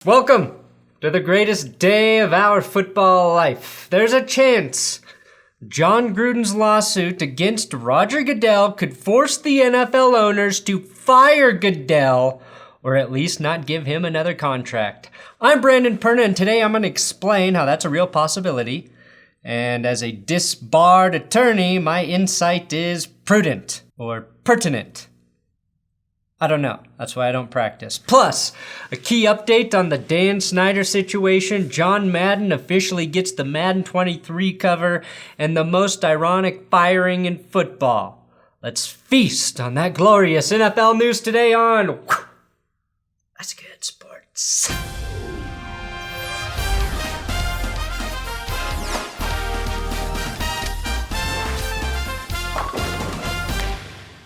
Welcome to the greatest day of our football life. There's a chance Jon Gruden's lawsuit against Roger Goodell could force the NFL owners to fire Goodell, or at least not give him another contract. I'm Brandon Perna, and today I'm going to explain how that's a real possibility. And as a disbarred attorney, my insight is prudent or pertinent. I don't know. That's why I don't practice. Plus, a key update on the Dan Snyder situation. John Madden officially gets the Madden 23 cover and the most ironic firing in football. Let's feast on that glorious NFL news today on That's Good Sports.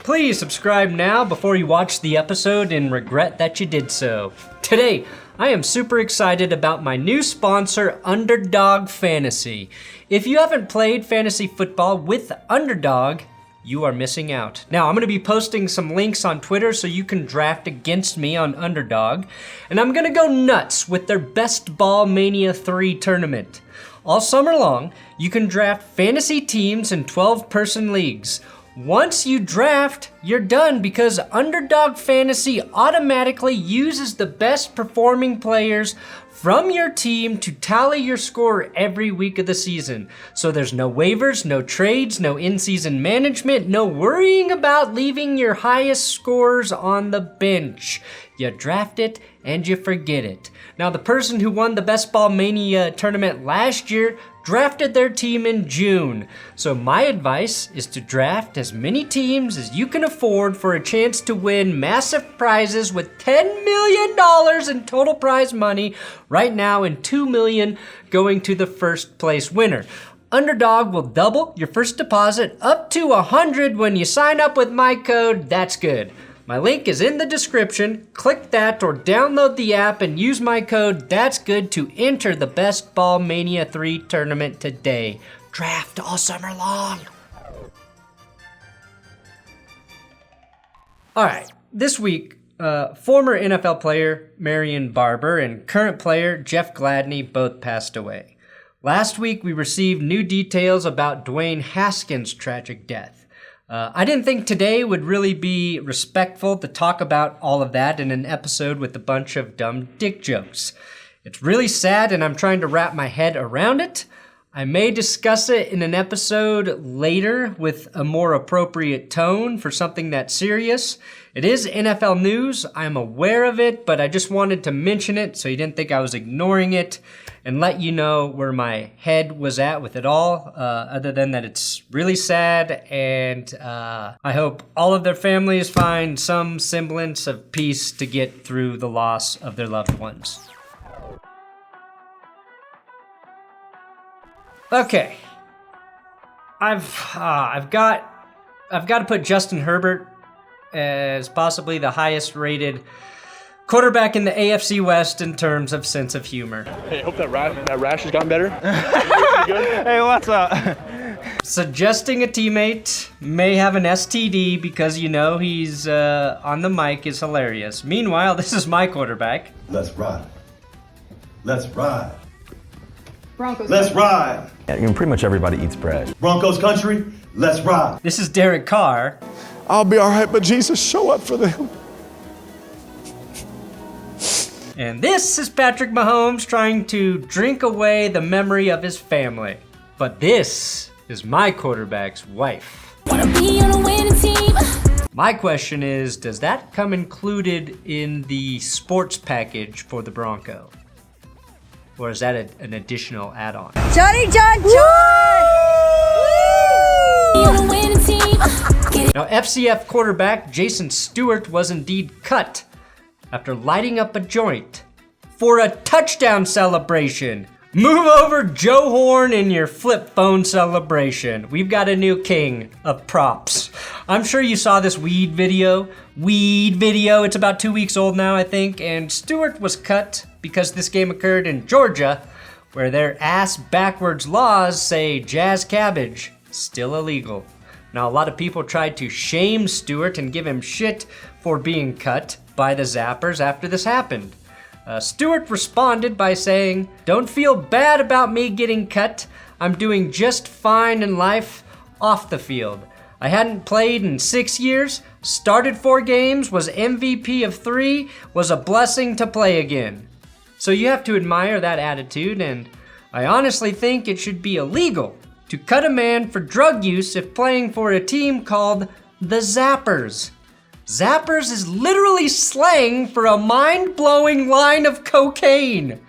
Please subscribe now before you watch the episode and regret that you did so. Today, I am super excited about my new sponsor, Underdog Fantasy. If you haven't played fantasy football with Underdog, you are missing out. Now, I'm going to be posting some links on Twitter so you can draft against me on Underdog. And I'm going to go nuts with their Best Ball Mania 3 tournament. All summer long, you can draft fantasy teams in 12-person leagues. Once you draft, you're done because Underdog Fantasy automatically uses the best performing players from your team to tally your score every week of the season. So there's no waivers, no trades, no in-season management, no worrying about leaving your highest scorers on the bench. You draft it and you forget it. Now, the person who won the Best Ball Mania tournament last year drafted their team in June. So my advice is to draft as many teams as you can afford for a chance to win massive prizes with $10 million in total prize money right now and $2 million going to the first place winner. Underdog will double your first deposit up to $100 when you sign up with my code, That's Good. My link is in the description. Click that or download the app and use my code That's Good to enter the Best Ball Mania 3 tournament today. Draft all summer long. All right, this week, former NFL player Marion Barber and current player Jeff Gladney both passed away. Last week, we received new details about Dwayne Haskins' tragic death. I didn't think today would really be respectful to talk about all of that in an episode with a bunch of dumb dick jokes. It's really sad and I'm trying to wrap my head around it. I may discuss it in an episode later with a more appropriate tone for something that's serious. It is NFL news, I'm aware of it, but I just wanted to mention it so you didn't think I was ignoring it and let you know where my head was at with it all, other than that it's really sad and I hope all of their families find some semblance of peace to get through the loss of their loved ones. Okay, I've got to put Justin Herbert as possibly the highest rated quarterback in the AFC West in terms of sense of humor. Hey, hope that rash has gotten better. You good? Hey, what's up? Suggesting a teammate may have an STD because you know he's on the mic is hilarious. Meanwhile, this is my quarterback. Let's ride. Let's ride. Broncos. Let's ride. Yeah, pretty much everybody eats bread. Broncos country, let's ride. This is Derek Carr. I'll be all right, but Jesus, show up for them. And this is Patrick Mahomes trying to drink away the memory of his family. But this is my quarterback's wife. Wanna be on a winning team. My question is, does that come included in the sports package for the Bronco? Or is that an additional add-on? Johnny John! Now, FCF quarterback Jason Stewart was indeed cut after lighting up a joint for a touchdown celebration. Move over Joe Horn in your flip phone celebration. We've got a new king of props. I'm sure you saw this weed video. It's about 2 weeks old now, I think, and Stewart was cut because this game occurred in Georgia, where their ass-backwards laws say jazz cabbage still illegal. Now, a lot of people tried to shame Stewart and give him shit for being cut by the Zappers after this happened. Stewart responded by saying, "Don't feel bad about me getting cut. I'm doing just fine in life off the field. I hadn't played in 6 years, started 4 games, was MVP of 3, was a blessing to play again." So you have to admire that attitude, and I honestly think it should be illegal to cut a man for drug use if playing for a team called the Zappers. Zappers is literally slang for a mind-blowing line of cocaine.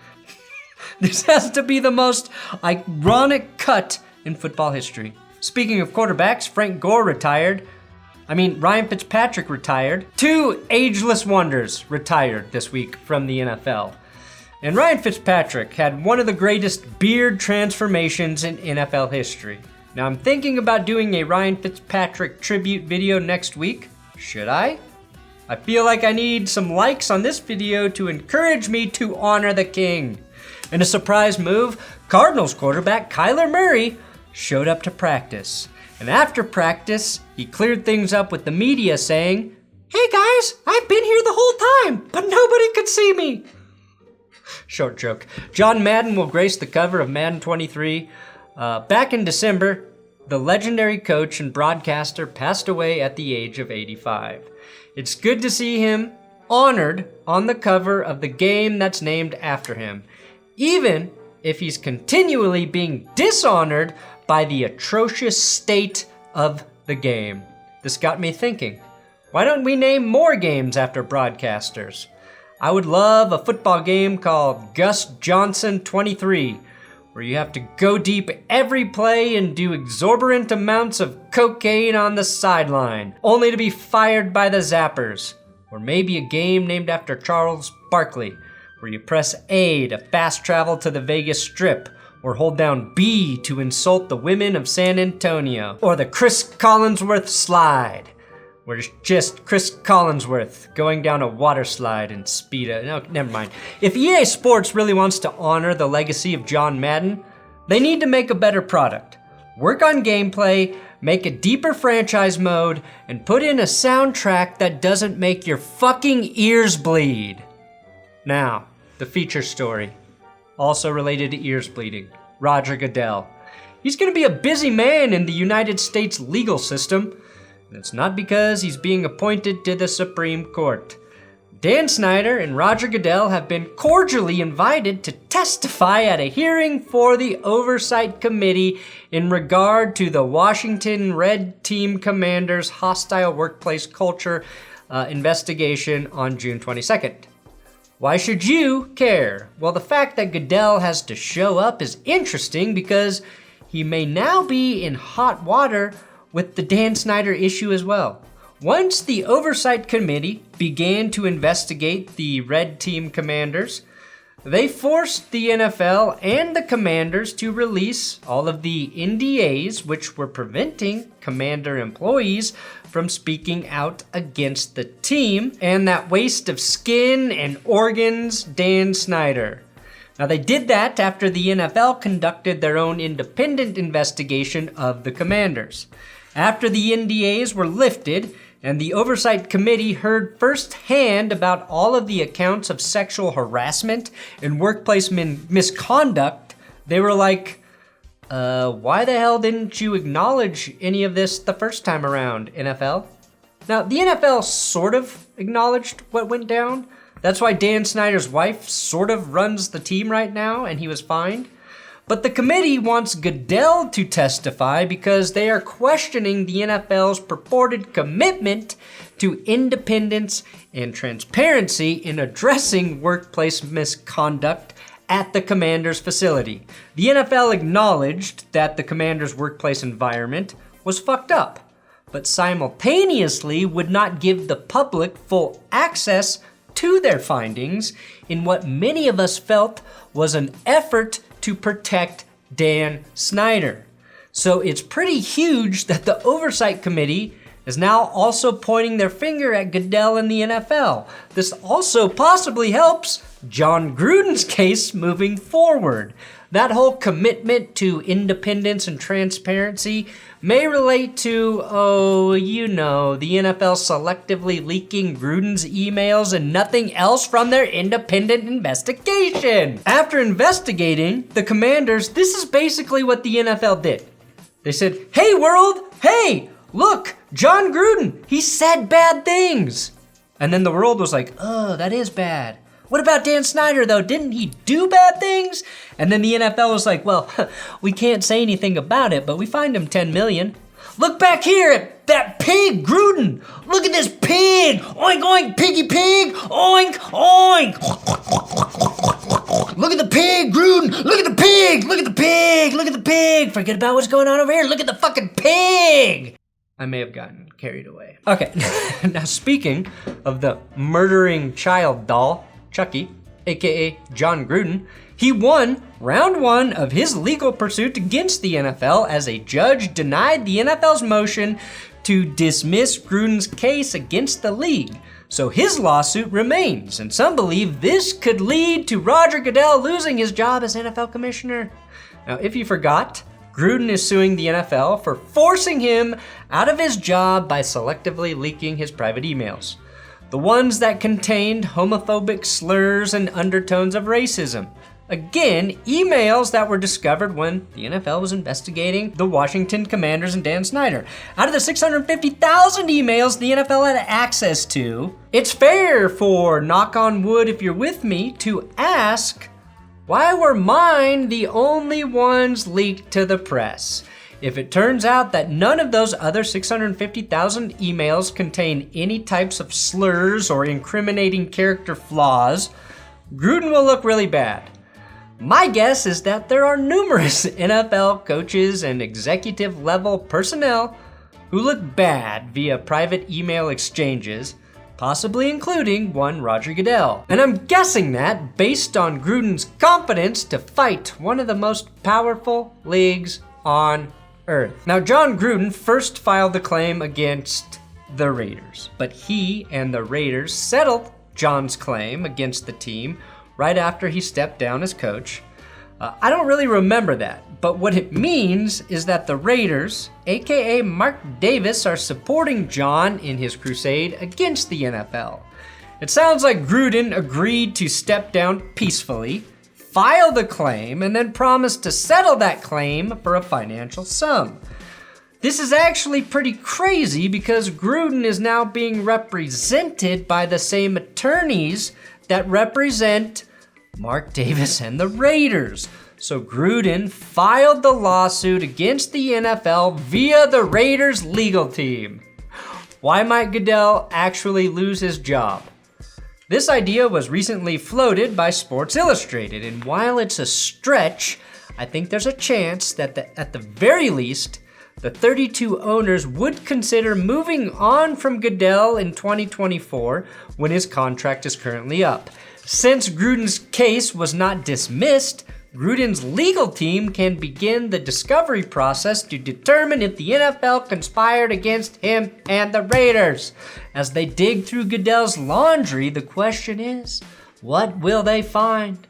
This has to be the most ironic cut in football history. Speaking of quarterbacks, Frank Gore retired. Ryan Fitzpatrick retired. 2 ageless wonders retired this week from the NFL. And Ryan Fitzpatrick had one of the greatest beard transformations in NFL history. Now I'm thinking about doing a Ryan Fitzpatrick tribute video next week. Should I? I feel like I need some likes on this video to encourage me to honor the king. In a surprise move, Cardinals quarterback Kyler Murray showed up to practice. And after practice, he cleared things up with the media saying, "Hey guys, I've been here the whole time, but nobody could see me." Short joke. John Madden will grace the cover of Madden 23. Back in December, the legendary coach and broadcaster passed away at the age of 85. It's good to see him honored on the cover of the game that's named after him, even if he's continually being dishonored by the atrocious state of the game. This got me thinking, why don't we name more games after broadcasters? I would love a football game called Gus Johnson 23, where you have to go deep every play and do exorbitant amounts of cocaine on the sideline, only to be fired by the Zappers. Or maybe a game named after Charles Barkley, where you press A to fast travel to the Vegas Strip, or hold down B to insult the women of San Antonio. Or the Chris Collinsworth slide, where it's just Chris Collinsworth going down a water slide and no, never mind. If EA Sports really wants to honor the legacy of John Madden, they need to make a better product. Work on gameplay, make a deeper franchise mode, and put in a soundtrack that doesn't make your fucking ears bleed. Now, the feature story. Also related to ears bleeding. Roger Goodell. He's gonna be a busy man in the United States legal system. And it's not because he's being appointed to the Supreme Court. Dan Snyder and Roger Goodell have been cordially invited to testify at a hearing for the Oversight Committee in regard to the Washington Red Team Commanders' hostile workplace culture investigation on June 22nd. Why should you care? Well, the fact that Goodell has to show up is interesting because he may now be in hot water with the Dan Snyder issue as well. Once the Oversight Committee began to investigate the Red Team Commanders, they forced the NFL and the Commanders to release all of the NDAs which were preventing Commander employees from speaking out against the team and that waste of skin and organs, Dan Snyder. Now they did that after the NFL conducted their own independent investigation of the Commanders. After the NDAs were lifted and the Oversight Committee heard firsthand about all of the accounts of sexual harassment and workplace misconduct, they were like, why the hell didn't you acknowledge any of this the first time around, NFL? Now, the NFL sort of acknowledged what went down. That's why Dan Snyder's wife sort of runs the team right now, and he was fined. But the committee wants Goodell to testify because they are questioning the NFL's purported commitment to independence and transparency in addressing workplace misconduct at the Commanders' facility. The NFL acknowledged that the Commanders' workplace environment was fucked up, but simultaneously would not give the public full access to their findings in what many of us felt was an effort to protect Dan Snyder. So it's pretty huge that the Oversight Committee is now also pointing their finger at Goodell and the NFL. This also possibly helps Jon Gruden's case moving forward. That whole commitment to independence and transparency may relate to, the NFL selectively leaking Gruden's emails and nothing else from their independent investigation. After investigating the Commanders, this is basically what the NFL did. They said, hey world, hey, look, Jon Gruden, he said bad things. And then the world was like, oh, that is bad. What about Dan Snyder though? Didn't he do bad things? And then the NFL was like, well, we can't say anything about it, but we fined him $10 million. Look back here at that pig, Gruden. Look at this pig. Oink, oink, piggy pig. Oink, oink. Look at the pig, Gruden. Look at the pig. Look at the pig. Look at the pig. Forget about what's going on over here. Look at the fucking pig. I may have gotten carried away. Okay, now speaking of the murdering child doll, Chucky, aka Jon Gruden, he won round 1 of his legal pursuit against the NFL as a judge denied the NFL's motion to dismiss Gruden's case against the league. So his lawsuit remains, and some believe this could lead to Roger Goodell losing his job as NFL commissioner. Now, if you forgot, Gruden is suing the NFL for forcing him out of his job by selectively leaking his private emails. The ones that contained homophobic slurs and undertones of racism. Again, emails that were discovered when the NFL was investigating the Washington Commanders and Dan Snyder. Out of the 650,000 emails the NFL had access to, it's fair for, knock on wood if you're with me, to ask, why were mine the only ones leaked to the press? If it turns out that none of those other 650,000 emails contain any types of slurs or incriminating character flaws, Gruden will look really bad. My guess is that there are numerous NFL coaches and executive level personnel who look bad via private email exchanges, possibly including one Roger Goodell. And I'm guessing that based on Gruden's confidence to fight one of the most powerful leagues on earth. Now, Jon Gruden first filed the claim against the Raiders, but he and the Raiders settled Jon's claim against the team right after he stepped down as coach. I don't really remember that, but what it means is that the Raiders, aka Mark Davis, are supporting Jon in his crusade against the NFL. It sounds like Gruden agreed to step down peacefully, file the claim, and then promised to settle that claim for a financial sum. This is actually pretty crazy because Gruden is now being represented by the same attorneys that represent Mark Davis and the Raiders. So Gruden filed the lawsuit against the NFL via the Raiders legal team. Why might Goodell actually lose his job? This idea was recently floated by Sports Illustrated, and while it's a stretch, I think there's a chance that at the very least, the 32 owners would consider moving on from Goodell in 2024 when his contract is currently up. Since Gruden's case was not dismissed, Gruden's legal team can begin the discovery process to determine if the NFL conspired against him and the Raiders. As they dig through Goodell's laundry, the question is, what will they find?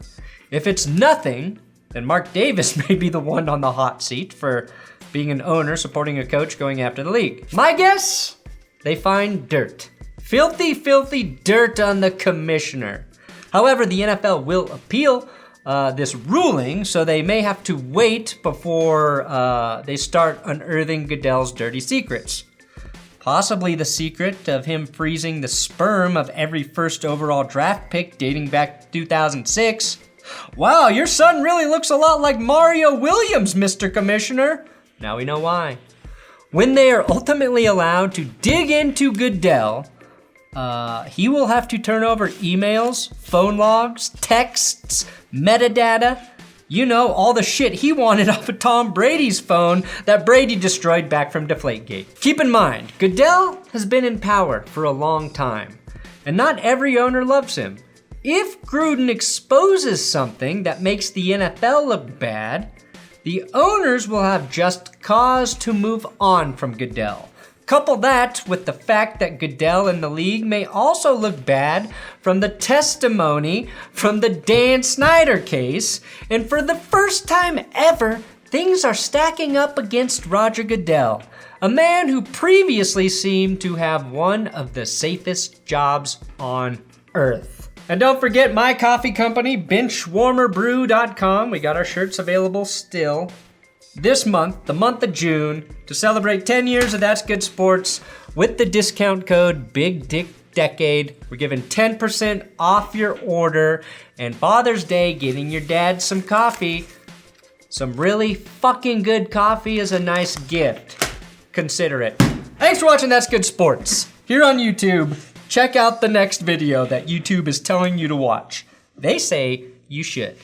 If it's nothing, then Mark Davis may be the one on the hot seat for being an owner supporting a coach going after the league. My guess? They find dirt. Filthy, filthy dirt on the commissioner. However, the NFL will appeal this ruling, so they may have to wait before they start unearthing Goodell's dirty secrets. Possibly the secret of him freezing the sperm of every first overall draft pick dating back to 2006. Wow, your son really looks a lot like Mario Williams, Mr. Commissioner. Now we know why. When they are ultimately allowed to dig into Goodell, he will have to turn over emails, phone logs, texts, metadata, all the shit he wanted off of Tom Brady's phone that Brady destroyed back from Deflategate. Keep in mind, Goodell has been in power for a long time, and not every owner loves him. If Gruden exposes something that makes the NFL look bad, the owners will have just cause to move on from Goodell. Couple that with the fact that Goodell and the league may also look bad from the testimony from the Dan Snyder case, and for the first time ever, things are stacking up against Roger Goodell, a man who previously seemed to have one of the safest jobs on earth. And don't forget my coffee company, BenchwarmerBrew.com. We got our shirts available still. This month, the month of June, to celebrate 10 years of That's Good Sports with the discount code Big Dick Decade. We're giving 10% off your order, and Father's Day, getting your dad some coffee. Some really fucking good coffee is a nice gift. Consider it. Thanks for watching That's Good Sports. Here on YouTube, check out the next video that YouTube is telling you to watch. They say you should.